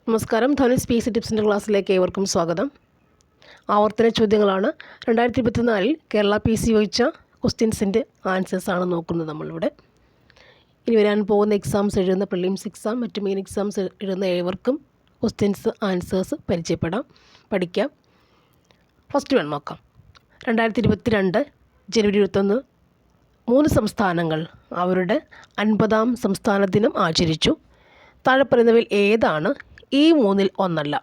നമസ്കാരം. ധനുസ് P C ടിപ്സിൻ്റെ ക്ലാസ്സിലേക്ക് ഏവർക്കും സ്വാഗതം. ആവർത്തന ചോദ്യങ്ങളാണ്. 2024 കേരള പി സി ചോദിച്ച ക്വസ്റ്റ്യൻസിൻ്റെ ആൻസേഴ്സാണ് നോക്കുന്നത് നമ്മളിവിടെ. ഇനി വരാൻ പോകുന്ന എക്സാംസ് എഴുതുന്ന പ്രിലിംസ് എക്സാം, മറ്റ് മെയിൻ എക്സാംസ് എഴുതുന്ന ഏവർക്കും ക്വസ്റ്റ്യൻസ് ആൻസേഴ്സ് പഠിക്കാം. ഫസ്റ്റ് വൺ നോക്കാം. 2022 ജനുവരി 21 3 സംസ്ഥാനങ്ങൾ അവരുടെ 50ാം സംസ്ഥാന ദിനം ആചരിച്ചു. താഴെ പറയുന്നവയിൽ ഏതാണ് ഈ 3-ൽ ഒന്നല്ല?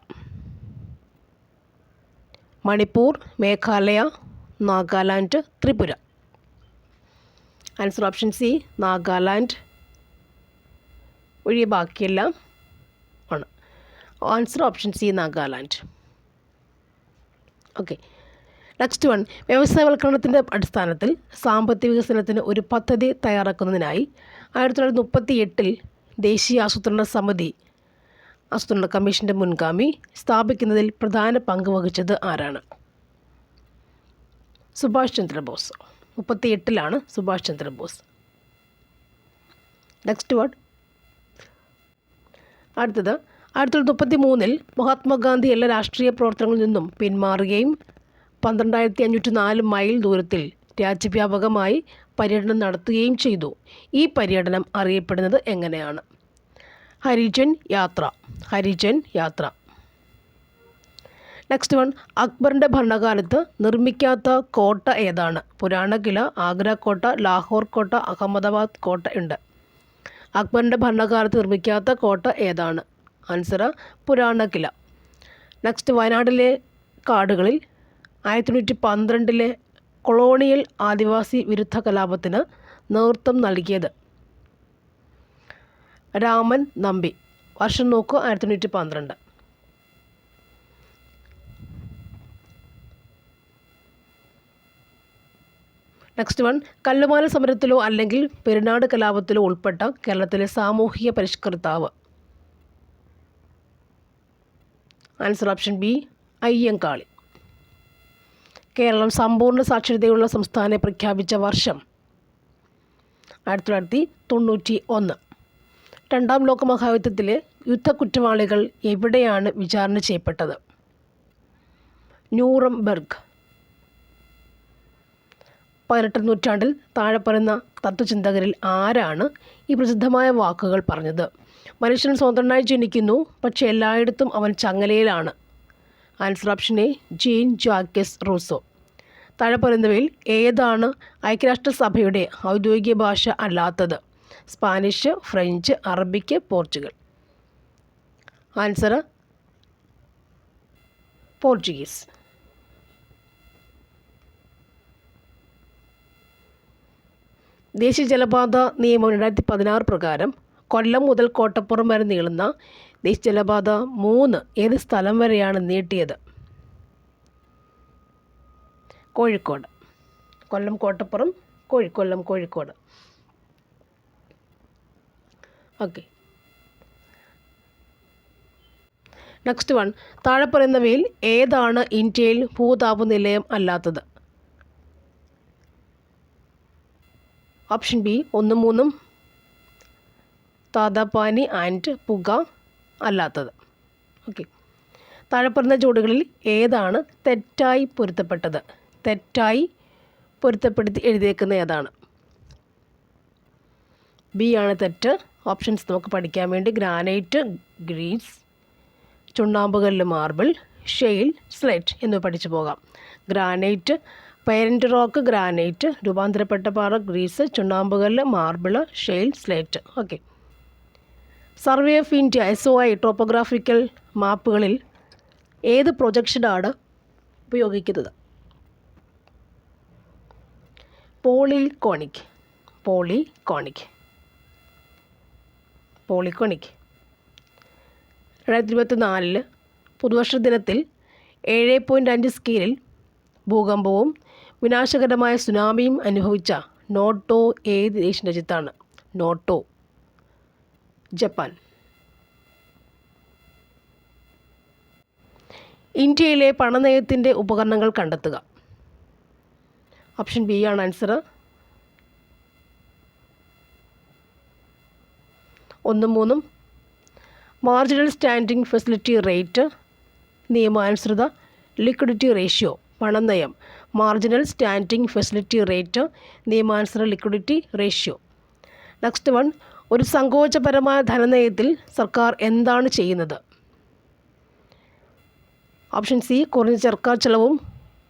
Manipur, Meghalaya, Nagaland, Tripura. Answer option C, Nagaland ഒഴികെ ബാക്കിയെല്ലാം ആണ്. Answer option C, Nagaland. Okay, next one. വ്യവസായവൽക്കരണത്തിൻ്റെ അടിസ്ഥാനത്തിൽ സാമ്പത്തിക വികസനത്തിന് ഒരു പദ്ധതി തയ്യാറാക്കുന്നതിനായി 1938 ദേശീയ ആസൂത്രണ കമ്മീഷൻ്റെ മുൻഗാമി സ്ഥാപിക്കുന്നതിൽ പ്രധാന പങ്ക് വഹിച്ചത് ആരാണ്? സുഭാഷ് ചന്ദ്രബോസ്. 38 സുഭാഷ് ചന്ദ്രബോസ്. Next word. അടുത്തത് 1933 മഹാത്മാഗാന്ധി എല്ലാ രാഷ്ട്രീയ പ്രവർത്തനങ്ങളിൽ നിന്നും പിന്മാറുകയും 12,504 മൈൽ ദൂരത്തിൽ രാജ്യവ്യാപകമായി പര്യടനം നടത്തുകയും ചെയ്തു. ഈ പര്യടനം അറിയപ്പെടുന്നത് എങ്ങനെയാണ്? ഹരിജൻ യാത്ര. Next one. അക്ബറിൻ്റെ ഭരണകാലത്ത് നിർമ്മിക്കാത്ത കോട്ട ഏതാണ്? പുരാണക്കില, ആഗ്ര കോട്ട, ലാഹോർ കോട്ട, അഹമ്മദാബാദ് കോട്ട ഉണ്ട്. അക്ബറിൻ്റെ ഭരണകാലത്ത് നിർമ്മിക്കാത്ത കോട്ട ഏതാണ്? ആൻസർ പുരാണക്കില. നെക്സ്റ്റ്. വയനാട്ടിലെ കാടുകളിൽ 1912 കൊളോണിയൽ ആദിവാസി വിരുദ്ധ കലാപത്തിന് നേതൃത്വം നൽകിയത്? രാമൻ നമ്പി. വർഷം നോക്കൂ, 1912. Next one. കല്ലുമാല സമരത്തിലോ അല്ലെങ്കിൽ പെരുന്നാട് കലാപത്തിലോ ഉൾപ്പെട്ട കേരളത്തിലെ സാമൂഹിക പരിഷ്കർത്താവ്? Answer option B, Ayyankali. Keralam സമ്പൂർണ്ണ സാക്ഷരതയുള്ള സംസ്ഥാനം പ്രഖ്യാപിച്ച വർഷം? 1991. രണ്ടാം ലോകമഹായുദ്ധത്തിലെ യുദ്ധക്കുറ്റവാളികൾ എവിടെയാണ് വിചാരണ ചെയ്യപ്പെട്ടത്? ന്യൂറംബർഗ്. 18ാം നൂറ്റാണ്ടിൽ താഴെ പറയുന്ന തത്വചിന്തകരിൽ ആരാണ് ഈ പ്രസിദ്ധമായ വാക്കുകൾ പറഞ്ഞത്? മനുഷ്യൻ സ്വതന്ത്രനായി ജനിക്കുന്നു, പക്ഷേ എല്ലായിടത്തും അവൻ ചങ്ങലയിലാണ്. Answer option A, Jean Jacques Rousseau. താഴെ പറയുന്നവയിൽ ഏതാണ് ഐക്യരാഷ്ട്രസഭയുടെ ഔദ്യോഗിക ഭാഷ അല്ലാത്തത്? Spanish, French, Arabic, Portugal. Answer Portuguese. ദേശീയ ജലപാത നിയമം 2016 പ്രകാരം കൊല്ലം മുതൽ കോട്ടപ്പുറം വരെ നീളുന്ന ദേശീയ ജലപാത 3 ഏത് സ്ഥലം വരെയാണ് നീട്ടിയത്? Kozhikode. Kollam Kottappuram, Kozhikode. Okay, next one. താഴെ പറയുന്നവയിൽ ഏതാണ് ഇന്ത്യയിൽ ഭൂതാപനിലയം അല്ലാത്തത്? ഓപ്ഷൻ ബി, 1, 3 താതാപാനി ആൻഡ് പുക അല്ലാത്തത്. ഓക്കെ, താഴെ പറയുന്ന ജോഡികളിൽ ഏതാണ് തെറ്റായി പൊരുത്തപ്പെട്ടത്? തെറ്റായി പൊരുത്തപ്പെടുത്തി എഴുതിയേക്കുന്ന ഏതാണ്? ബി ആണ് തെറ്റ്. ഓപ്ഷൻസ് നമുക്ക് പഠിക്കാൻ വേണ്ടി: ഗ്രാനൈറ്റ്, ഗ്രീസ്, ചുണ്ണാമ്പുകല്ല്, മാർബിൾ, ഷെയിൽ, സ്ലേറ്റ് എന്നിവ പഠിച്ചു പോകാം. ഗ്രാനൈറ്റ്, പേരൻറ്റ് റോക്ക്, ഗ്രാനൈറ്റ്, രൂപാന്തരപ്പെട്ട പാറ, ഗ്രീസ്, ചുണ്ണാമ്പുകല്ല്, marble, shale, slate. Okay. Survey of India SOI topographical മാപ്പുകളിൽ ഏത് പ്രൊജക്ഷനാണ് ഉപയോഗിക്കുന്നത്? പോളികോണിക്. 2024 പുതുവർഷ ദിനത്തിൽ 7.5 സ്കെയിലിൽ ഭൂകമ്പവും വിനാശകരമായ സുനാമിയും അനുഭവിച്ച നോട്ടോ ഏത് ഏഷ്യൻ രാജ്യത്താണ്? Noto, Japan. ഇന്ത്യയിലെ പണനയത്തിൻ്റെ ഉപകരണങ്ങൾ കണ്ടെത്തുക? ഓപ്ഷൻ ബി ആണ് answer. 1, 3 marginal standing facility rate, നിയമാനുസൃത ലിക്വിഡിറ്റി റേഷ്യോ, പണനയം. മാർജിനൽ സ്റ്റാൻഡിംഗ് ഫെസിലിറ്റി റേറ്റ്, നിയമാനുസൃത ലിക്വിഡിറ്റി റേഷ്യോ. നെക്സ്റ്റ് വൺ, ഒരു സങ്കോചപരമായ ധനനയത്തിൽ സർക്കാർ എന്താണ് ചെയ്യുന്നത്? ഓപ്ഷൻ സി, കുറഞ്ഞ സർക്കാർ ചെലവും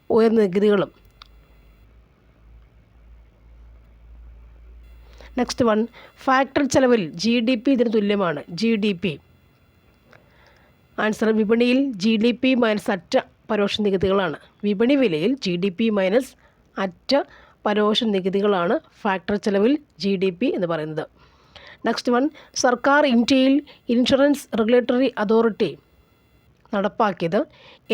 ഉയർന്ന നികുതികളും. നെക്സ്റ്റ് വൺ, ഫാക്ടറി ചെലവിൽ GDP ഇതിന് തുല്യമാണ്. GDP. ആൻസർ, വിപണിയിൽ GDP മൈനസ് അറ്റ പരോക്ഷ നികുതികളാണ്. വിപണി വിലയിൽ GDP മൈനസ് അറ്റ പരോക്ഷ നികുതികളാണ് ഫാക്ടറി ചെലവിൽ GDP എന്ന് പറയുന്നത്. നെക്സ്റ്റ് വൺ, സർക്കാർ ഇന്ത്യയിൽ ഇൻഷുറൻസ് റെഗുലേറ്ററി അതോറിറ്റി നടപ്പാക്കിയത്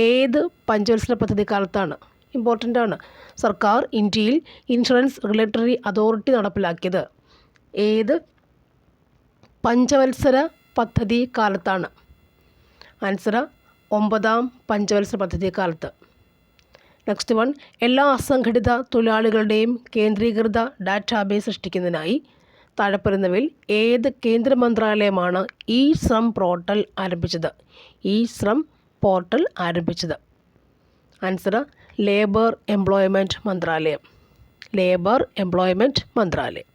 ഏത് പഞ്ചവത്സര പദ്ധതി കാലത്താണ്? ഇമ്പോർട്ടൻ്റ് ആണ്. സർക്കാർ ഇന്ത്യയിൽ ഇൻഷുറൻസ് റെഗുലേറ്ററി അതോറിറ്റി നടപ്പിലാക്കിയത് ഏത് പഞ്ചവത്സര പദ്ധതി കാലത്താണ്? ആൻസർ, 9ാം പഞ്ചവത്സര പദ്ധതി കാലത്ത്. നെക്സ്റ്റ് വൺ, എല്ലാ അസംഘടിത തൊഴിലാളികളുടെയും കേന്ദ്രീകൃത ഡാറ്റാബേസ് സൃഷ്ടിക്കുന്നതിനായി താഴെപ്പറയുന്നവയിൽ ഏത് കേന്ദ്ര മന്ത്രാലയമാണ് ഇ ശ്രം പോർട്ടൽ ആരംഭിച്ചത്? ഇ ശ്രം പോർട്ടൽ ആരംഭിച്ചത്. ആൻസർ, ലേബർ എംപ്ലോയ്മെൻറ്റ് മന്ത്രാലയം. ലേബർ എംപ്ലോയ്മെൻറ്റ് മന്ത്രാലയം.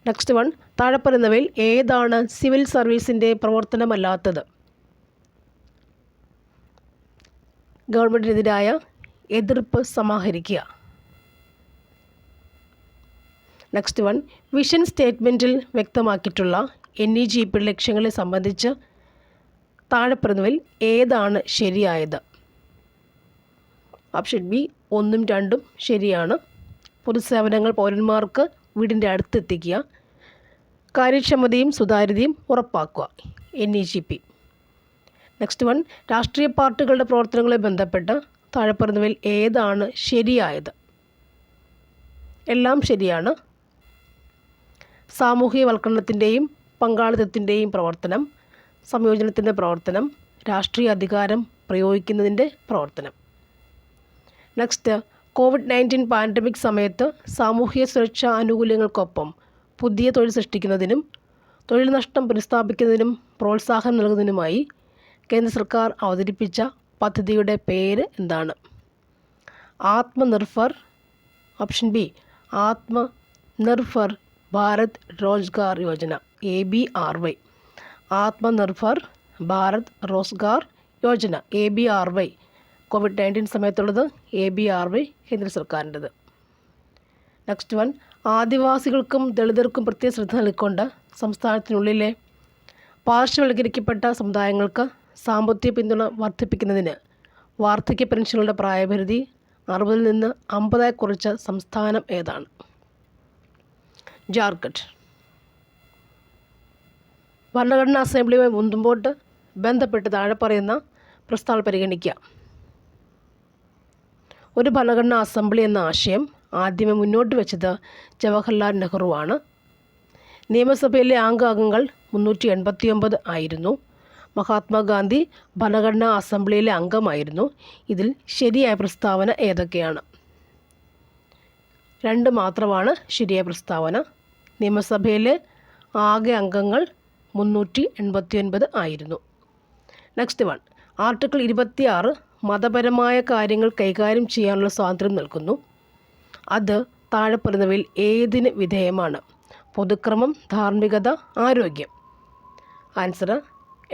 നെക്സ്റ്റ് വൺ, താഴെപ്പറയുന്നവയിൽ ഏതാണ് സിവിൽ സർവീസിൻ്റെ പ്രവർത്തനമല്ലാത്തത്? ഗവൺമെൻറ്റിനെതിരായ എതിർപ്പ് സമാഹരിക്കുക. നെക്സ്റ്റ് വൺ, വിഷൻ സ്റ്റേറ്റ്മെൻറ്റിൽ വ്യക്തമാക്കിയിട്ടുള്ള NEGP ലക്ഷ്യങ്ങളെ സംബന്ധിച്ച് താഴെപ്പറയുന്നവയിൽ ഏതാണ് ശരിയായത്? ഓപ്ഷൻ ബി, 1ഉം 2ഉം ശരിയാണ്. പൊതുസേവനങ്ങൾ പൗരന്മാർക്ക് വീടിൻ്റെ അടുത്തെത്തിക്കുക, കാര്യക്ഷമതയും സുതാര്യതയും ഉറപ്പാക്കുക. NEGP. നെക്സ്റ്റ് വൺ, രാഷ്ട്രീയ പാർട്ടികളുടെ പ്രവർത്തനങ്ങളെ ബന്ധപ്പെട്ട് താഴെപ്പറയുന്നവയിൽ ഏതാണ് ശരിയായത്? എല്ലാം ശരിയാണ്. സാമൂഹികവൽക്കരണത്തിൻ്റെയും പങ്കാളിത്തത്തിൻ്റെയും പ്രവർത്തനം, സംയോജനത്തിൻ്റെ പ്രവർത്തനം, രാഷ്ട്രീയ അധികാരം പ്രയോഗിക്കുന്നതിൻ്റെ പ്രവർത്തനം. നെക്സ്റ്റ്, COVID-19 പാൻഡമിക് സമയത്ത് സാമൂഹിക സുരക്ഷാ ആനുകൂല്യങ്ങൾക്കൊപ്പം പുതിയ തൊഴിൽ സൃഷ്ടിക്കുന്നതിനും തൊഴിൽ നഷ്ടം പുനഃസ്ഥാപിക്കുന്നതിനും പ്രോത്സാഹനം നൽകുന്നതിനുമായി കേന്ദ്ര സർക്കാർ അവതരിപ്പിച്ച പദ്ധതിയുടെ പേര് എന്താണ്? Atmanirbhar. Option B, Atmanirbhar Bharat Rozgar Yojana, ABRY. Atmanirbhar Bharat Rozgar Yojana, ABRY. COVID-19 സമയത്തുള്ളത് ABRY, കേന്ദ്ര സർക്കാരിൻ്റെത്. നെക്സ്റ്റ് വൺ, ആദിവാസികൾക്കും ദളിതർക്കും പ്രത്യേക ശ്രദ്ധ നൽകിക്കൊണ്ട് സംസ്ഥാനത്തിനുള്ളിലെ പാർശ്വവൽക്കരിക്കപ്പെട്ട സമുദായങ്ങൾക്ക് സാമ്പത്തിക പിന്തുണ വർദ്ധിപ്പിക്കുന്നതിന് വാർദ്ധക്യ പെൻഷനുകളുടെ പ്രായപരിധി 60 നിന്ന് 50 കുറച്ച സംസ്ഥാനം ഏതാണ്? ജാർഖണ്ഡ്. ഭരണഘടനാ അസംബ്ലിയുമായി മുൻപോട്ട് ബന്ധപ്പെട്ട് താഴെ പറയുന്ന പ്രസ്താവന പരിഗണിക്കുക. ഒരു ഭരണഘടനാ അസംബ്ലി എന്ന ആശയം ആദ്യമേ മുന്നോട്ട് വെച്ചത് ജവഹർലാൽ നെഹ്റുവാണ്. നിയമസഭയിലെ അംഗങ്ങൾ 389 ആയിരുന്നു. മഹാത്മാഗാന്ധി ഭരണഘടനാ അസംബ്ലിയിലെ അംഗമായിരുന്നു. ഇതിൽ ശരിയായ പ്രസ്താവന ഏതൊക്കെയാണ്? 2 മാത്രമാണ് ശരിയായ പ്രസ്താവന. നിയമസഭയിലെ ആകെ അംഗങ്ങൾ 389 ആയിരുന്നു. നെക്സ്റ്റ് വൺ, ആർട്ടിക്കിൾ 26 മതപരമായ കാര്യങ്ങൾ കൈകാര്യം ചെയ്യാനുള്ള സ്വാതന്ത്ര്യം നൽകുന്നു. അത് താഴെ പറയുന്നവയിൽ ഏതിന് വിധേയമാണ്? പൊതുക്രമം, ധാർമ്മികത, ആരോഗ്യം. ആൻസർ,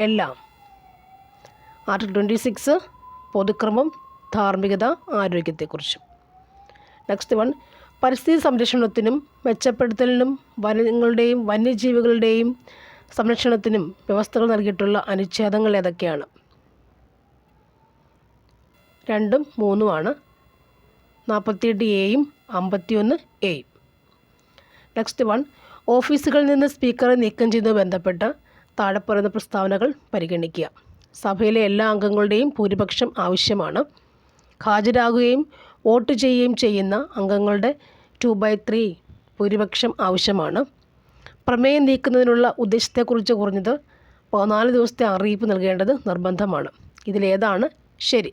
എല്ലാം. ആർട്ടിക്കിൾ 26 പൊതുക്രമം, ധാർമ്മികത, ആരോഗ്യത്തെക്കുറിച്ചും. നെക്സ്റ്റ് വൺ, പരിസ്ഥിതി സംരക്ഷണത്തിനും മെച്ചപ്പെടുത്തലിനും വനങ്ങളുടെയും വന്യജീവികളുടെയും സംരക്ഷണത്തിനും വ്യവസ്ഥകൾ നൽകിയിട്ടുള്ള അനുച്ഛേദങ്ങൾ ഏതൊക്കെയാണ്? 2ഉം 3ഉമാണ്. 48A-യും 51A-യും. നെക്സ്റ്റ് വൺ, ഓഫീസുകളിൽ നിന്ന് സ്പീക്കറെ നീക്കം ചെയ്തതുമായി ബന്ധപ്പെട്ട് താഴെ പറയുന്ന പ്രസ്താവനകൾ പരിഗണിക്കുക. സഭയിലെ എല്ലാ അംഗങ്ങളുടെയും ഭൂരിപക്ഷം ആവശ്യമാണ്. ഹാജരാകുകയും വോട്ട് ചെയ്യുകയും ചെയ്യുന്ന അംഗങ്ങളുടെ 2/3 ഭൂരിപക്ഷം ആവശ്യമാണ്. പ്രമേയം നീക്കുന്നതിനുള്ള ഉദ്ദേശത്തെക്കുറിച്ച് കുറഞ്ഞത് 14 ദിവസത്തെ അറിയിപ്പ് നൽകേണ്ടത് നിർബന്ധമാണ്. ഇതിലേതാണ് ശരി?